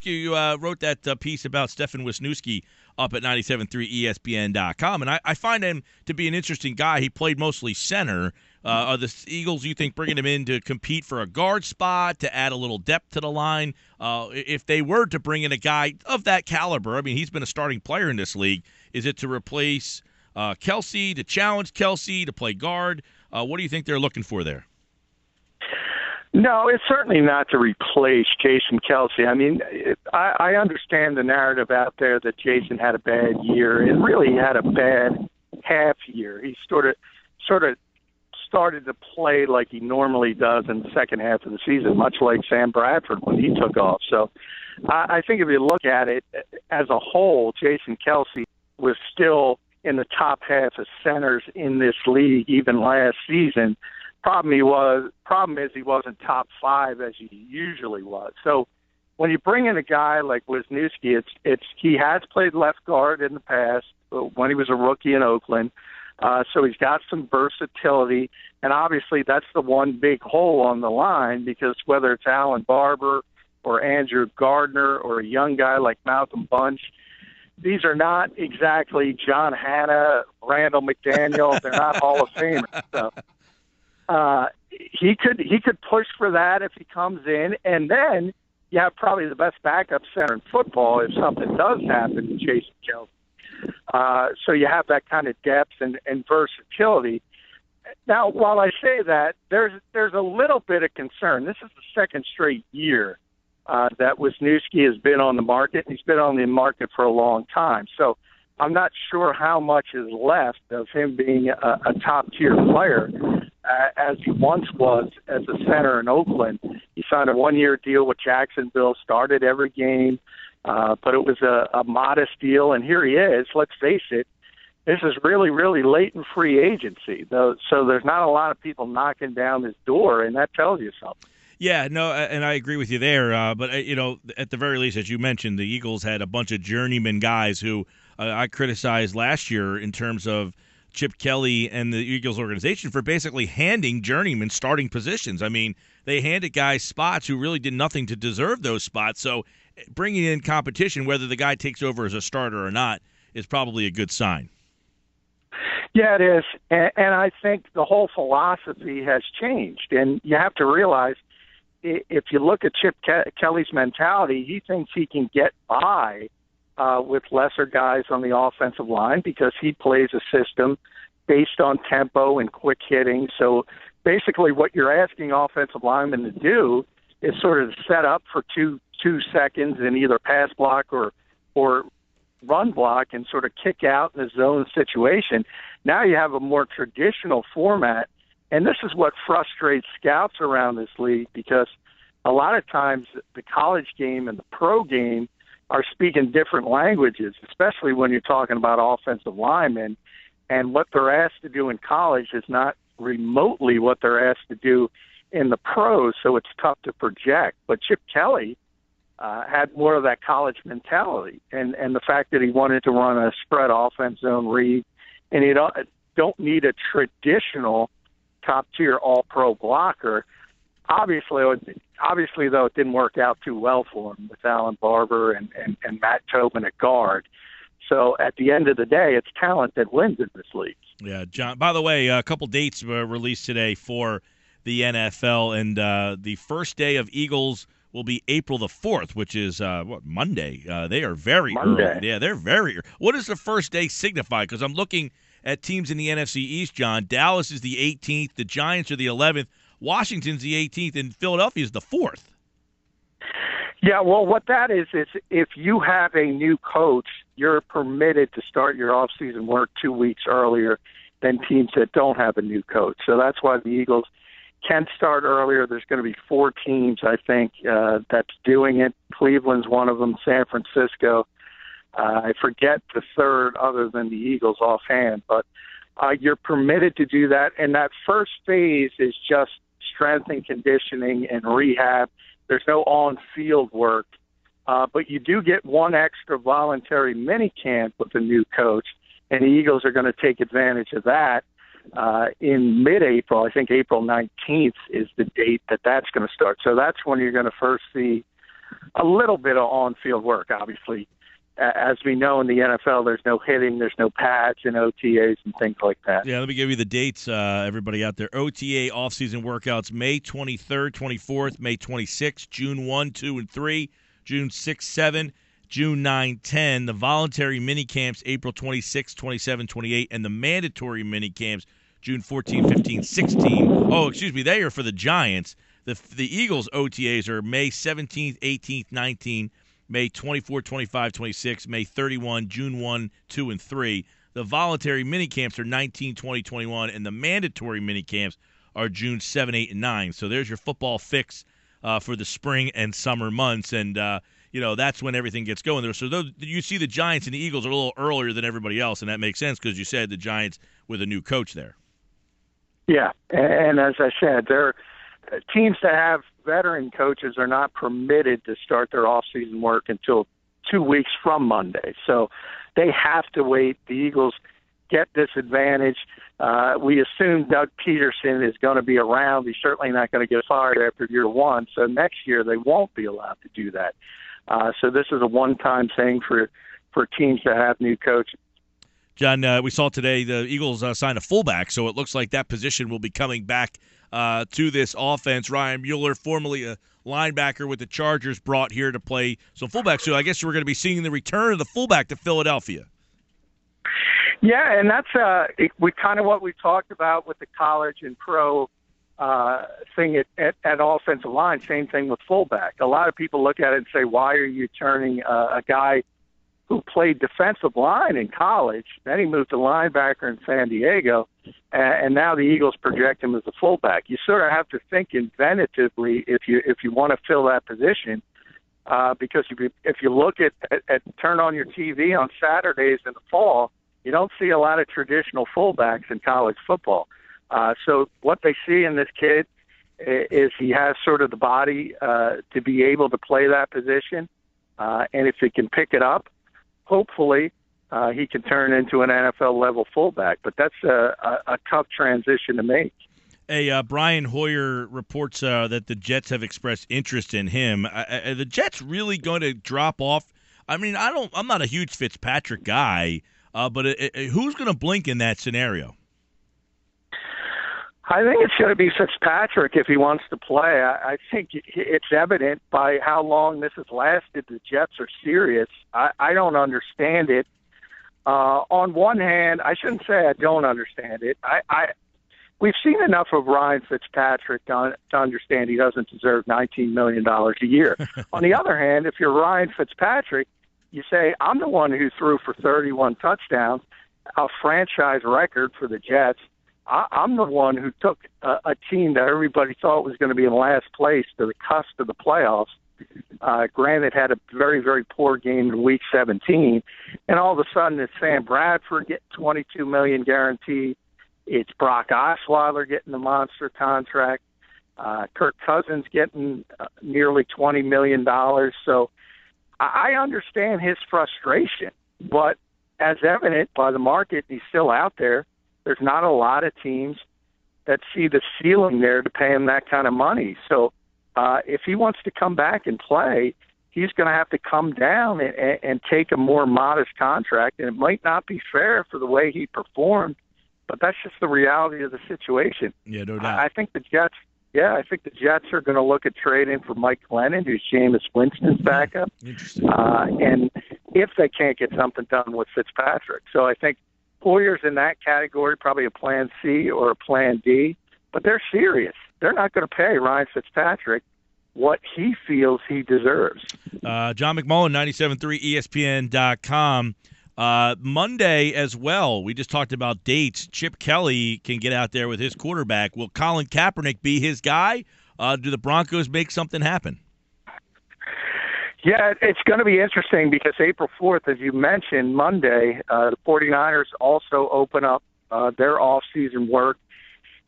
you wrote that piece about Stefan Wisniewski up at 97.3 ESPN.com, and I find him to be an interesting guy. He played mostly center. Are the Eagles, you think, bringing him in to compete for a guard spot, to add a little depth to the line? If they were to bring in a guy of that caliber, I mean, he's been a starting player in this league, is it to replace Kelsey, to challenge Kelsey, to play guard? What do you think they're looking for there? No, it's certainly not to replace Jason Kelsey. I mean, I understand the narrative out there that Jason had a bad year, and really had a bad half year. He sort of started to play like he normally does in the second half of the season, much like Sam Bradford when he took off. So I think if you look at it as a whole, Jason Kelsey was still in the top half of centers in this league even last season. Problem is he wasn't top 5 as he usually was. So when you bring in a guy like Wisniewski, he has played left guard in the past when he was a rookie in Oakland. So he's got some versatility, and obviously that's the one big hole on the line, because whether it's Alan Barber or Andrew Gardner or a young guy like Malcolm Bunch, these are not exactly John Hanna, Randall McDaniel. They're not Hall of Famers. So he could push for that if he comes in, and then you have probably the best backup center in football if something does happen to Jason Kelsey. So you have that kind of depth and versatility. Now, while I say that, there's a little bit of concern. This is the second straight year that Wisniewski has been on the market. He's been on the market for a long time. So I'm not sure how much is left of him being a top-tier player as he once was as a center in Oakland. He signed a one-year deal with Jacksonville, started every game, but it was a modest deal, and here he is. Let's face it, this is really, really late in free agency, though, so there's not a lot of people knocking down his door, and that tells you something. Yeah, no, and I agree with you there. But, at the very least, as you mentioned, the Eagles had a bunch of journeyman guys who I criticized last year in terms of Chip Kelly and the Eagles organization for basically handing journeyman starting positions. I mean, they handed guys spots who really did nothing to deserve those spots. So bringing in competition, whether the guy takes over as a starter or not, is probably a good sign. Yeah, it is. And I think the whole philosophy has changed. And you have to realize, if you look at Chip Kelly's mentality, he thinks he can get by with lesser guys on the offensive line because he plays a system based on tempo and quick hitting. So basically what you're asking offensive linemen to do is sort of set up for two seconds in either pass block or run block and sort of kick out in a zone situation. Now you have a more traditional format, and this is what frustrates scouts around this league, because a lot of times the college game and the pro game are speaking different languages, especially when you're talking about offensive linemen, and what they're asked to do in college is not remotely what they're asked to do in the pros, so it's tough to project. But Chip Kelly had more of that college mentality, and the fact that he wanted to run a spread offense zone read, and you don't need a traditional top-tier all-pro blocker. Obviously, though, it didn't work out too well for him with Alan Barber and Matt Tobin at guard. So at the end of the day, it's talent that wins in this league. Yeah, John. By the way, a couple dates were released today for the NFL, and the first day of Eagles will be April the 4th, which is Monday. They are very early. Yeah, they're very early. What does the first day signify? Because I'm looking at teams in the NFC East, John. Dallas is the 18th. The Giants are the 11th. Washington's the 18th, and Philadelphia is the 4th. Yeah, well, what that is if you have a new coach, you're permitted to start your off-season work 2 weeks earlier than teams that don't have a new coach. So that's why the Eagles can start earlier. There's going to be 4 teams, I think, that's doing it. Cleveland's one of them, San Francisco. I forget the third other than the Eagles offhand, but you're permitted to do that. And that first phase is just strength and conditioning and rehab. There's no on-field work, but you do get one extra voluntary mini camp with a new coach, and the Eagles are going to take advantage of that in mid-April. I think April 19th is the date that's going to start. So that's when you're going to first see a little bit of on-field work, obviously. As we know in the NFL, there's no hitting, there's no pads and OTAs and things like that. Yeah, let me give you the dates, everybody out there. OTA off-season workouts, May 23rd, 24th, May 26th, June 1, 2, and 3, June 6, 7, June 9, 10. The voluntary mini camps, April 26, 27, 28, and the mandatory mini camps, June 14, 15, 16. Oh, excuse me, they are for the Giants. The Eagles OTAs are May 17th, 18th, 19th, May 24, 25, 26, May 31, June 1, 2, and 3. The voluntary mini camps are 19, 20, 21, and the mandatory mini camps are June 7, 8, and 9. So there's your football fix for the spring and summer months, and that's when everything gets going there. So you see the Giants and the Eagles are a little earlier than everybody else, and that makes sense because you said the Giants with a new coach there. Yeah, and as I said, they're teams that have veteran coaches are not permitted to start their off-season work until 2 weeks from Monday. So they have to wait. The Eagles get this advantage. We assume Doug Peterson is going to be around. He's certainly not going to get fired after year one. So next year they won't be allowed to do that. So this is a one-time thing for teams that have new coaches. John, we saw today the Eagles signed a fullback, so it looks like that position will be coming back to this offense. Ryan Mueller, formerly a linebacker with the Chargers, brought here to play some fullback. So I guess we're going to be seeing the return of the fullback to Philadelphia. Yeah, and that's kind of what we talked about with the college and pro thing at offensive line. Same thing with fullback. A lot of people look at it and say, why are you turning a guy who played defensive line in college, then he moved to linebacker in San Diego, and now the Eagles project him as a fullback. You sort of have to think inventively if you want to fill that position, because if you look at turn on your TV on Saturdays in the fall, you don't see a lot of traditional fullbacks in college football. So what they see in this kid is he has sort of the body to be able to play that position, and if he can pick it up, hopefully he can turn into an NFL-level fullback. But that's a tough transition to make. Hey, Brian Hoyer reports that the Jets have expressed interest in him. Are the Jets really going to drop off? I mean, I'm not a huge Fitzpatrick guy, but who's going to blink in that scenario? I think it's going to be Fitzpatrick if he wants to play. I think it's evident by how long this has lasted. The Jets are serious. I don't understand it. On one hand, I shouldn't say I don't understand it. We've seen enough of Ryan Fitzpatrick to understand he doesn't deserve $19 million a year. On the other hand, if you're Ryan Fitzpatrick, you say, I'm the one who threw for 31 touchdowns, a franchise record for the Jets. I'm the one who took a team that everybody thought was going to be in last place to the cusp of the playoffs. Granted, had a very, very poor game in Week 17, and all of a sudden it's Sam Bradford getting $22 million guaranteed. It's Brock Osweiler getting the monster contract. Kirk Cousins getting nearly $20 million. So I understand his frustration, but as evident by the market, he's still out there. There's not a lot of teams that see the ceiling there to pay him that kind of money. So if he wants to come back and play, he's going to have to come down and take a more modest contract. And it might not be fair for the way he performed, but that's just the reality of the situation. Yeah, no doubt. I think the Jets are going to look at trading for Mike Glennon, who's Jameis Winston's backup. Interesting. And if they can't get something done with Fitzpatrick. So I think Hoyer's in that category, probably a plan C or a plan D, but they're serious. They're not going to pay Ryan Fitzpatrick what he feels he deserves. John McMullen, 97.3 ESPN.com. Monday as well, we just talked about dates. Chip Kelly can get out there with his quarterback. Will Colin Kaepernick be his guy? Do the Broncos make something happen? Yeah, it's going to be interesting because April 4th, as you mentioned, Monday, the 49ers also open up their off-season work,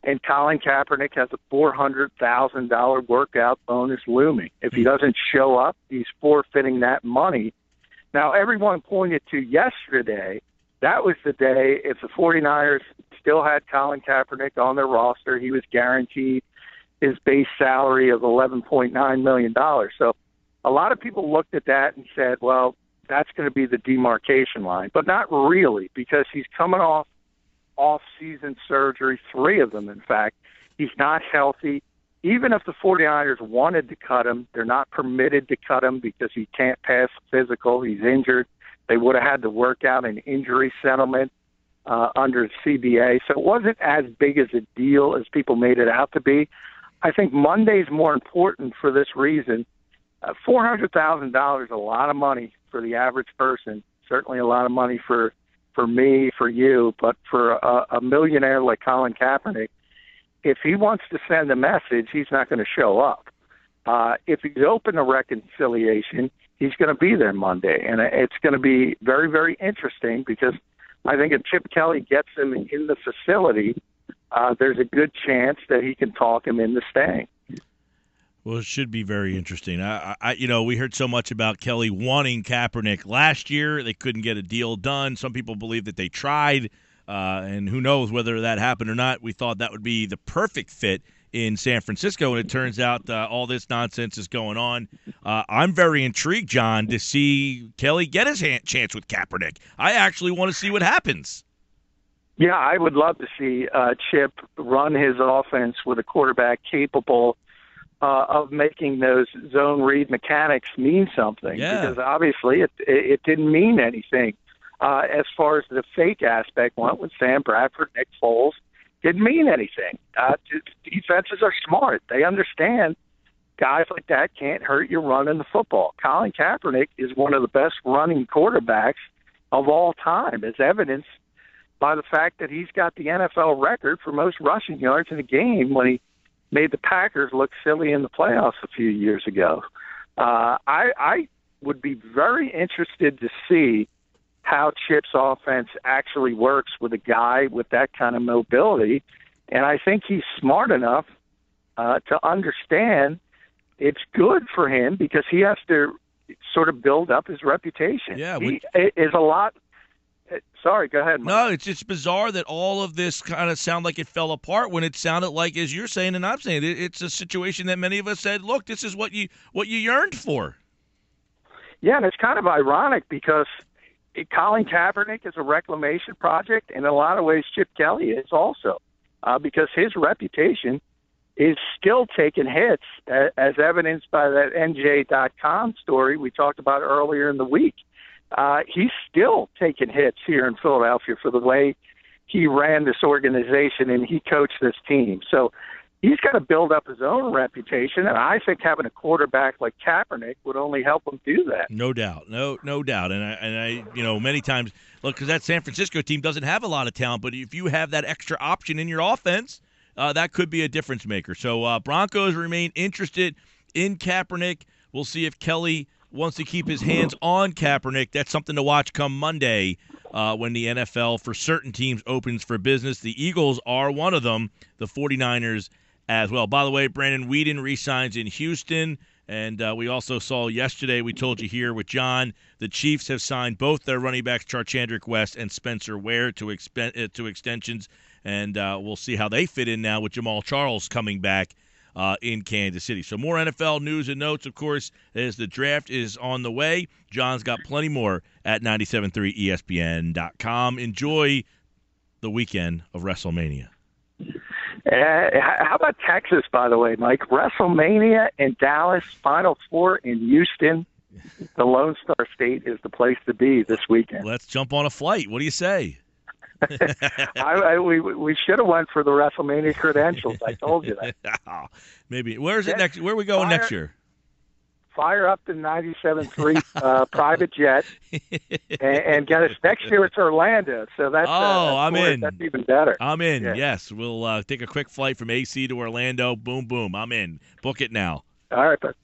and Colin Kaepernick has a $400,000 workout bonus looming. If he doesn't show up, he's forfeiting that money. Now, everyone pointed to yesterday, that was the day if the 49ers still had Colin Kaepernick on their roster, he was guaranteed his base salary of $11.9 million. So a lot of people looked at that and said, well, that's going to be the demarcation line. But not really, because he's coming off off-season surgery, 3 of them, in fact. He's not healthy. Even if the 49ers wanted to cut him, they're not permitted to cut him because he can't pass physical. He's injured. They would have had to work out an injury settlement under CBA. So it wasn't as big as a deal as people made it out to be. I think Monday's more important for this reason. $400,000 is a lot of money for the average person, certainly a lot of money for me, for you, but for a millionaire like Colin Kaepernick, if he wants to send a message, he's not going to show up. If he's open to reconciliation, he's going to be there Monday. And it's going to be very, very interesting because I think if Chip Kelly gets him in the facility, there's a good chance that he can talk him into staying. Well, it should be very interesting. We heard so much about Kelly wanting Kaepernick last year. They couldn't get a deal done. Some people believe that they tried, and who knows whether that happened or not. We thought that would be the perfect fit in San Francisco, and it turns out all this nonsense is going on. I'm very intrigued, John, to see Kelly get his chance with Kaepernick. I actually want to see what happens. Yeah, I would love to see Chip run his offense with a quarterback capable of making those zone read mechanics mean something. Yeah. Because obviously it didn't mean anything as far as the fake aspect went with Sam Bradford, Nick Foles. Didn't mean anything. Defenses are smart. They understand guys like that can't hurt you running the football. Colin Kaepernick is one of the best running quarterbacks of all time, as evidenced by the fact that he's got the NFL record for most rushing yards in a game when he made the Packers look silly in the playoffs a few years ago. I would be very interested to see how Chip's offense actually works with a guy with that kind of mobility. And I think he's smart enough to understand it's good for him because he has to sort of build up his reputation. Yeah, he is a lot. Sorry, go ahead, Mike. No, it's just bizarre that all of this kind of sound like it fell apart when it sounded like, as you're saying and I'm saying, it's a situation that many of us said, look, this is what you yearned for. Yeah, and it's kind of ironic because Colin Kaepernick is a reclamation project, and in a lot of ways Chip Kelly is also, because his reputation is still taking hits, as evidenced by that NJ.com story we talked about earlier in the week. He's still taking hits here in Philadelphia for the way he ran this organization and he coached this team. So he's got to build up his own reputation, and I think having a quarterback like Kaepernick would only help him do that. No doubt, no doubt. And I many times, look, because that San Francisco team doesn't have a lot of talent, but if you have that extra option in your offense, that could be a difference maker. So Broncos remain interested in Kaepernick. We'll see if Kelly wants to keep his hands on Kaepernick. That's something to watch come Monday when the NFL, for certain teams, opens for business. The Eagles are one of them, the 49ers as well. By the way, Brandon Weeden re-signs in Houston, and we also saw yesterday, we told you here with John, the Chiefs have signed both their running backs, Charchandrick West and Spencer Ware, to extensions, and we'll see how they fit in now with Jamal Charles coming back in Kansas City. So more NFL news and notes, of course, as the draft is on the way. John's got plenty more at 973ESPN.com. Enjoy the weekend of WrestleMania. How about Texas, by the way, Mike? WrestleMania in Dallas, Final Four in Houston. The Lone Star State is the place to be this weekend. Let's jump on a flight. What do you say? We should have went for the WrestleMania credentials. I told you that. Maybe. Where's it next? Where are we going next year? Fire up the 97.3 private jet and get us. Next year it's Orlando. So that's I'm in. That's even better. I'm in. Yeah. Yes, we'll take a quick flight from AC to Orlando. Boom, boom. I'm in. Book it now. All right, but